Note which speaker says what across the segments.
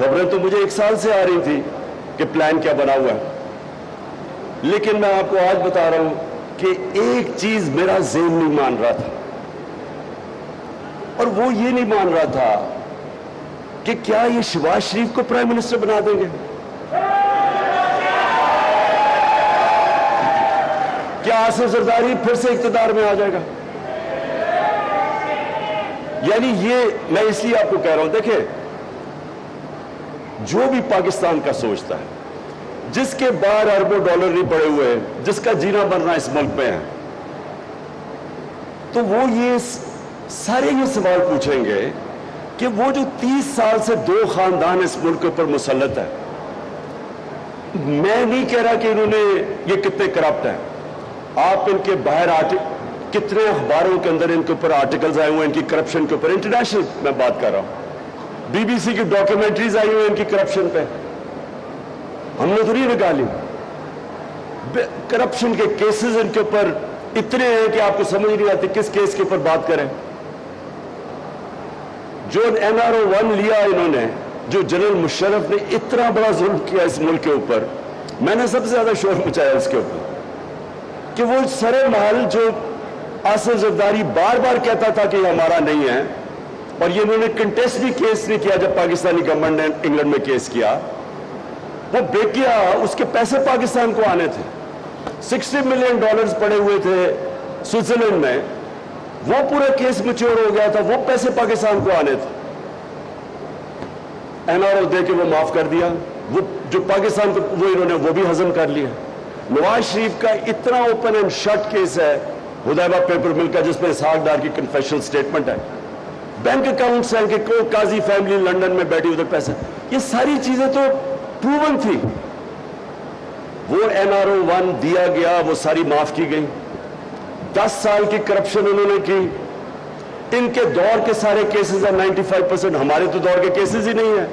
Speaker 1: खबरें तो मुझे 1 साल से आ रही थी कि प्लान क्या बना हुआ है, लेकिन मैं आपको आज बता रहा हूं कि एक चीज मेरा ज़हन नहीं मान रहा था, और वो ये नहीं मान रहा था कि क्या ये शहबाज शरीफ को प्राइम मिनिस्टर बना देंगे, क्या आसिफ जरदारी फिर से इख्तिदार में आ जाएगा। यानी ये मैं इसलिए आपको कह रहा हूं, देखिए जो भी पाकिस्तान का सोचता है, जिसके 12 अरबों डॉलर नहीं पड़े हुए हैं, जिसका जीना मरना इस मुल्क में है, तो वो ये सारे ये सवाल पूछेंगे कि वो जो 30 साल से 2 खानदान इस मुल्क के ऊपर मुसल्लत है, मैं नहीं कह रहा कि इन्होंने ये कितने करप्ट हैं, आप इनके बाहर कितने अखबारों के अंदर इनके ऊपर आर्टिकल्स आए हुए हैं इनकी करप्शन के ऊपर, इंटरनेशनल मैं बात कर रहा हूं, बीबीसी की डॉक्यूमेंट्रीज आई हुई हैं इनकी करप्शन पे, हमने तो नहीं निकाली। करप्शन के केसेस इनके ऊपर इतने हैं कि आपको समझ नहीं आती किस केस के ऊपर बात करें। जो NRO 1 लिया इन्होंने, जो जनरल मुशर्रफ ने इतना बड़ा जुल्म किया इस मुल्क के ऊपर, मैंने सबसे ज्यादा शोर मचाया उसके ऊपर कि वो सरे महल जो आसिफ जरदारी बार बार कहता था कि हमारा नहीं है, और ये इन्होंने कंटेस्ट भी केस नहीं किया जब पाकिस्तानी गवर्नमेंट ने इंग्लैंड में केस किया, वो बेच गया, उसके पैसे पाकिस्तान को आने थे, $60 मिलियन पड़े हुए थे स्विट्जरलैंड में, वो पूरा केस मैच्योर हो गया था, वो पैसे पाकिस्तान को आने थे, NRO दे के वो माफ कर दिया, वो जो पाकिस्तान को वो इन्होंने वो भी हजम कर लिया। नवाज शरीफ का इतना ओपन एंड शट केस है हुदैबा पेपर मिल का, जिसमें इसहाक डार की कन्फेशनल स्टेटमेंट है, बैंक अकाउंट्स हैं कि कोई काजी फैमिली लंदन में बैठी उधर पैसा, ये सारी चीजें तो प्रूवन थी। वो NRO 1 दिया गया, वो सारी माफ की गई। 10 साल की करप्शन उन्होंने की, इनके दौर के सारे केसेस हैं 95%, हमारे तो दौर के केसेस ही नहीं है,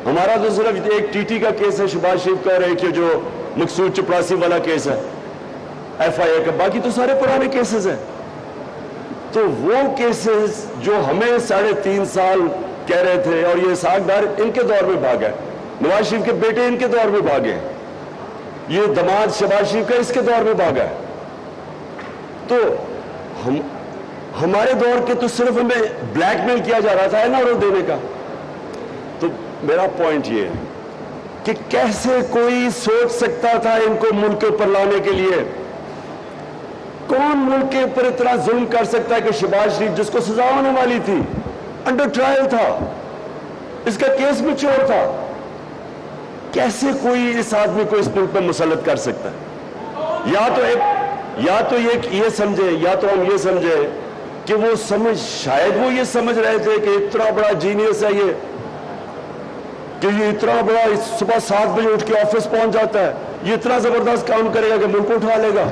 Speaker 1: हमारा तो सिर्फ एक TT का केस है शहबाज शरीफ का, और एक जो मकसूद चपरासी वाला केस है FIA का, बाकी तो सारे पुराने केसेस हैं। तो वो केसेस जो हमें 3.5 साल कह रहे थे, और ये इसहाक डार इनके दौर में भागा, नवाज शरीफ के बेटे इनके दौर में भागे, ये दामाद शहबाज शरीफ का इसके दौर में भागा है, तो हमारे दौर के तो सिर्फ हमें ब्लैकमेल किया जा रहा था NRO देने का। तो मेरा पॉइंट ये है कि कैसे कोई सोच सकता था इनको मुल्क के ऊपर लाने के लिए, कौन मुल्क के ऊपर इतना जुल्म कर सकता है कि शहबाज शरीफ जिसको सजा होने वाली थी, अंडर ट्रायल था, इसका केस मैच्योर था, कैसे कोई इस आदमी को इस मुल्क पर मुसल्लत कर सकता है। या तो ये समझे, या तो हम ये समझे कि वो शायद वो ये समझ रहे थे कि इतना बड़ा जीनियस है ये, कि ये इतना बड़ा सुबह 7 बजे उठ के ऑफिस पहुंच जाता है, ये इतना जबरदस्त काम करेगा कि मुल्क उठा लेगा।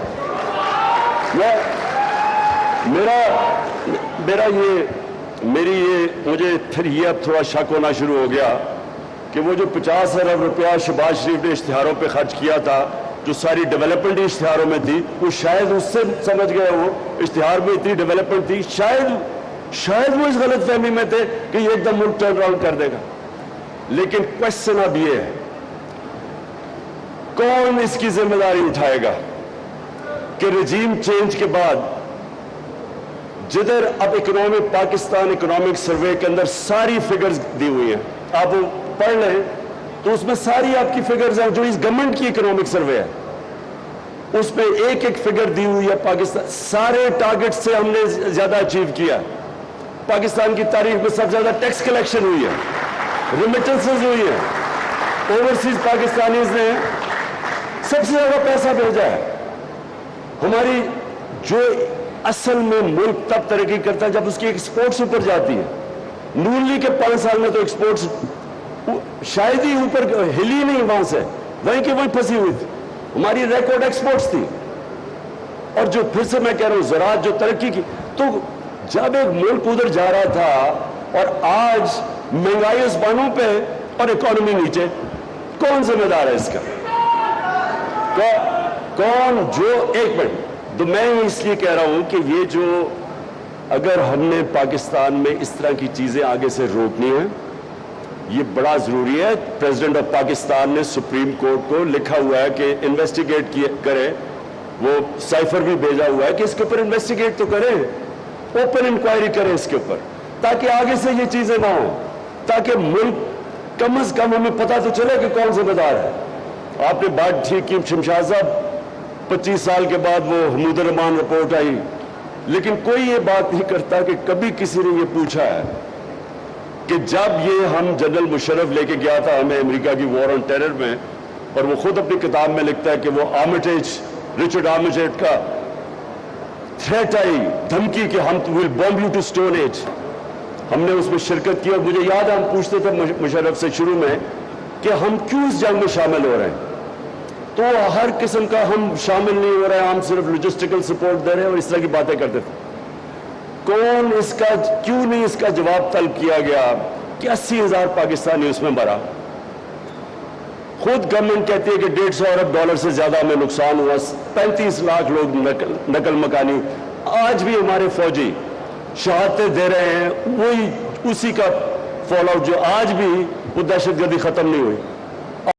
Speaker 1: मुझे फिर ये अब थोड़ा शक होना शुरू हो गया कि वो जो 50 अरब रुपया शहबाज शरीफ ने इश्तिहारों पे खर्च किया था, जो सारी डेवलपमेंट इश्तिहारों में थी, वो शायद उससे समझ गए वो इश्तिहार में इतनी डेवलपमेंट थी, शायद वो इस गलत फहमी में थे कि ये एकदम मुल्क टर्न अराउंड कर देगा। लेकिन क्वेश्चन अब ये है, कौन इसकी जिम्मेदारी उठाएगा कि रजीम चेंज के बाद, जिधर अब पाकिस्तान इकोनॉमिक सर्वे के अंदर सारी फिगर्स दी हुई हैं, आप वो पढ़ लें तो उसमें सारी आपकी फिगर्स हैं, जो इस गवर्नमेंट की इकोनॉमिक सर्वे है उसमें एक एक फिगर दी हुई है। पाकिस्तान सारे टारगेट से हमने ज्यादा अचीव किया, पाकिस्तान की तारीख में सबसे ज्यादा टैक्स कलेक्शन हुई है, रिमिटेंसेस हुई है, ओवरसीज पाकिस्तानीज ने सबसे ज्यादा पैसा भेजा है। हमारी जो असल में मुल्क तब तरक्की करता है जब उसकी एक्सपोर्ट्स ऊपर जाती है। नून लीग के 5 साल में तो एक्सपोर्ट्स शायद ही ऊपर हिली नहीं, वहां से वहीं की वहीं फंसी हुई थी, हमारी रिकॉर्ड एक्सपोर्ट्स थी। और जो फिर से मैं कह रहा हूं ज़राअत जो तरक्की की, तो जब एक मुल्क उधर जा रहा था और आज महंगाई आसमानों पे और इकोनॉमी नीचे, कौन जिम्मेदार है इसका? कौन? जो एक मिनट, तो मैं इसलिए कह रहा हूं कि ये जो अगर हमने पाकिस्तान में इस तरह की चीजें आगे से रोकनी है یہ بڑا ضروری ہے. پریزیڈنٹ آف پاکستان نے سپریم کورٹ کو لکھا ہوا ہے کہ انویسٹیگیٹ کرے, وہ سائفر بھی بھیجا ہوا ہے کہ اس کے اوپر انویسٹیگیٹ تو کرے, اوپن انکوائری کرے اس کے اوپر, تاکہ آگے سے یہ چیزیں نہ ہوں, تاکہ ملک کم از کم ہمیں پتہ تو چلے کہ کون ذمہ دار ہے. آپ نے بات ٹھیک کی شمشاد صاحب, 25 سال کے بعد وہ حمود الرحمان رپورٹ آئی, لیکن کوئی یہ بات نہیں کرتا کہ کبھی کسی نے یہ پوچھا ہے کہ جب یہ ہم جنرل مشرف لے کے گیا تھا ہمیں امریکہ کی وار آن ٹیرر میں, اور وہ خود اپنی کتاب میں لکھتا ہے کہ وہ آرمیٹیج, رچرڈ آرمیٹیج کا تھریٹ آئی, دھمکی کہ ہم will bomb you to stone age, ہم نے اس میں شرکت کی. اور مجھے یاد ہے ہم پوچھتے تھے مشرف سے شروع میں کہ ہم کیوں اس جنگ میں شامل ہو رہے ہیں, تو ہر قسم کا ہم شامل نہیں ہو رہے ہیں, ہم صرف لوجسٹیکل سپورٹ دے رہے ہیں اور اس طرح کی باتیں کرتے تھے. کون اس کا, کیوں نہیں اس کا جواب طلب کیا گیا کہ 80,000 پاکستانی اس میں مرا. خود گورنمنٹ کہتی ہے کہ 150 ارب ڈالر سے زیادہ ہمیں نقصان ہوا, 35 لاکھ لوگ نقل مکانی. آج بھی ہمارے فوجی شہادتیں دے رہے ہیں, وہی اسی کا فال آؤٹ, جو آج بھی وہ دہشت گردی ختم نہیں ہوئی.